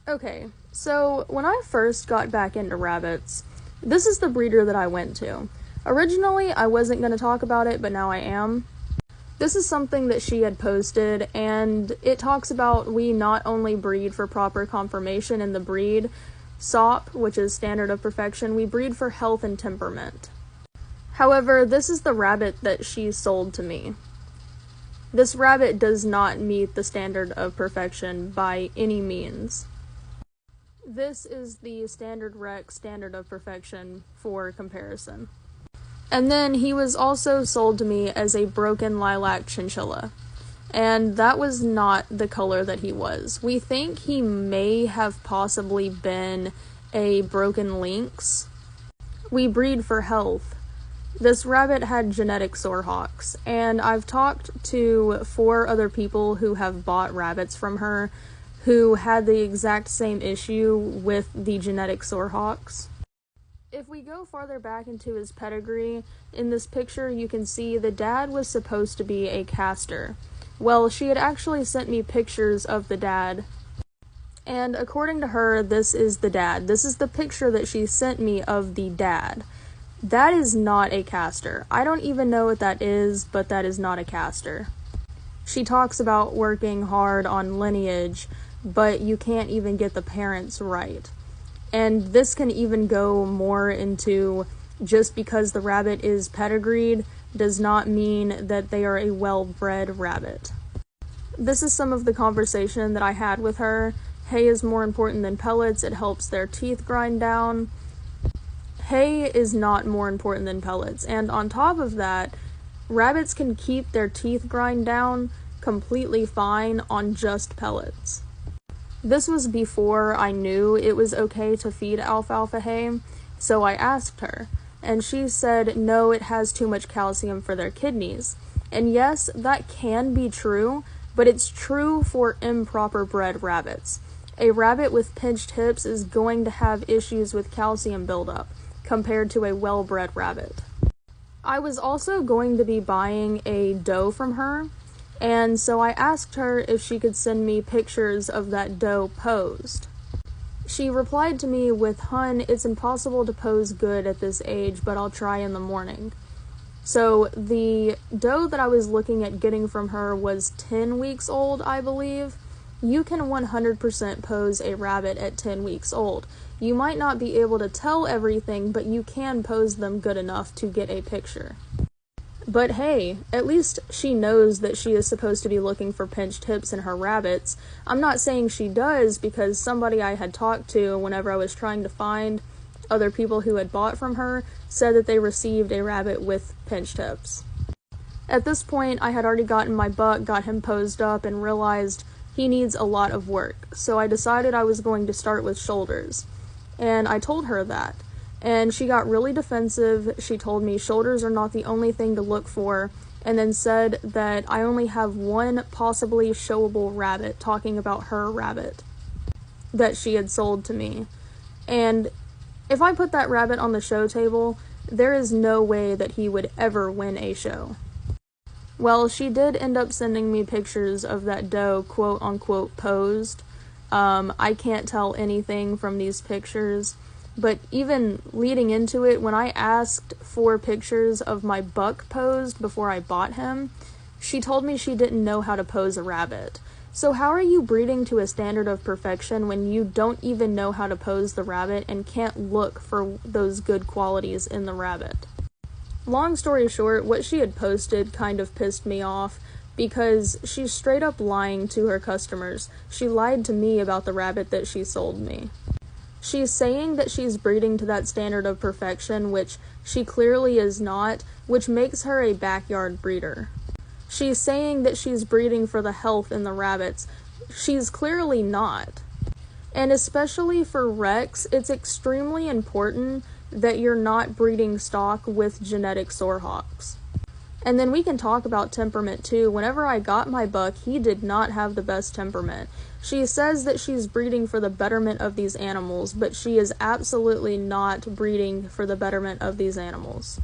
Okay, so when I first got back into rabbits, this is the breeder that I went to. Originally, I wasn't going to talk about it, but now I am. This is something that she had posted, and it talks about we not only breed for proper conformation in the breed, SOP, which is standard of perfection, we breed for health and temperament. However, this is the rabbit that she sold to me. This rabbit does not meet the standard of perfection by any means. This is the standard rec standard of perfection for comparison. And then he was also sold to me as a broken lilac chinchilla. And that was not the color that he was. We think he may have possibly been a broken lynx. We breed for health. This rabbit had genetic sorehawks, and I've talked to 4 other people who have bought rabbits from her who had the exact same issue with the genetic sorehawks. If we go farther back into his pedigree, in this picture you can see the dad was supposed to be a caster. Well, she had actually sent me pictures of the dad, and according to her, this is the dad. This is the picture that she sent me of the dad. That is not a caster. I don't even know what that is, but that is not a caster. She talks about working hard on lineage, but you can't even get the parents right. And this can even go more into just because the rabbit is pedigreed does not mean that they are a well-bred rabbit. This is some of the conversation that I had with her. Hay is more important than pellets. It helps their teeth grind down. Hay is not more important than pellets. And on top of that, rabbits can keep their teeth grind down completely fine on just pellets. This was before I knew it was okay to feed alfalfa hay, so I asked her, and she said no, it has too much calcium for their kidneys. And yes, that can be true, but it's true for improper bred rabbits. A rabbit with pinched hips is going to have issues with calcium buildup compared to a well-bred rabbit. I was also going to be buying a doe from her, and so I asked her if she could send me pictures of that doe posed. She replied to me with, "Hun, it's impossible to pose good at this age, but I'll try in the morning." So the doe that I was looking at getting from her was 10 weeks old, I believe. You can 100% pose a rabbit at 10 weeks old. You might not be able to tell everything, but you can pose them good enough to get a picture. But hey, at least she knows that she is supposed to be looking for pinched hips in her rabbits. I'm not saying she does, because somebody I had talked to whenever I was trying to find other people who had bought from her said that they received a rabbit with pinched hips. At this point, I had already gotten my buck, got him posed up, and realized he needs a lot of work. So I decided I was going to start with shoulders. And I told her that. And she got really defensive. She told me shoulders are not the only thing to look for, and then said that I only have one possibly showable rabbit, talking about her rabbit that she had sold to me. And if I put that rabbit on the show table, there is no way that he would ever win a show. Well, she did end up sending me pictures of that doe, quote-unquote, posed. I can't tell anything from these pictures. But even leading into it, when I asked for pictures of my buck posed before I bought him, she told me she didn't know how to pose a rabbit. So how are you breeding to a standard of perfection when you don't even know how to pose the rabbit and can't look for those good qualities in the rabbit? Long story short, what she had posted kind of pissed me off because she's straight up lying to her customers. She lied to me about the rabbit that she sold me. She's saying that she's breeding to that standard of perfection, which she clearly is not, which makes her a backyard breeder. She's saying that she's breeding for the health in the rabbits. She's clearly not. And especially for Rex, it's extremely important that you're not breeding stock with genetic sorehawks. And then we can talk about temperament too. Whenever I got my buck, he did not have the best temperament. She says that she's breeding for the betterment of these animals, but she is absolutely not breeding for the betterment of these animals.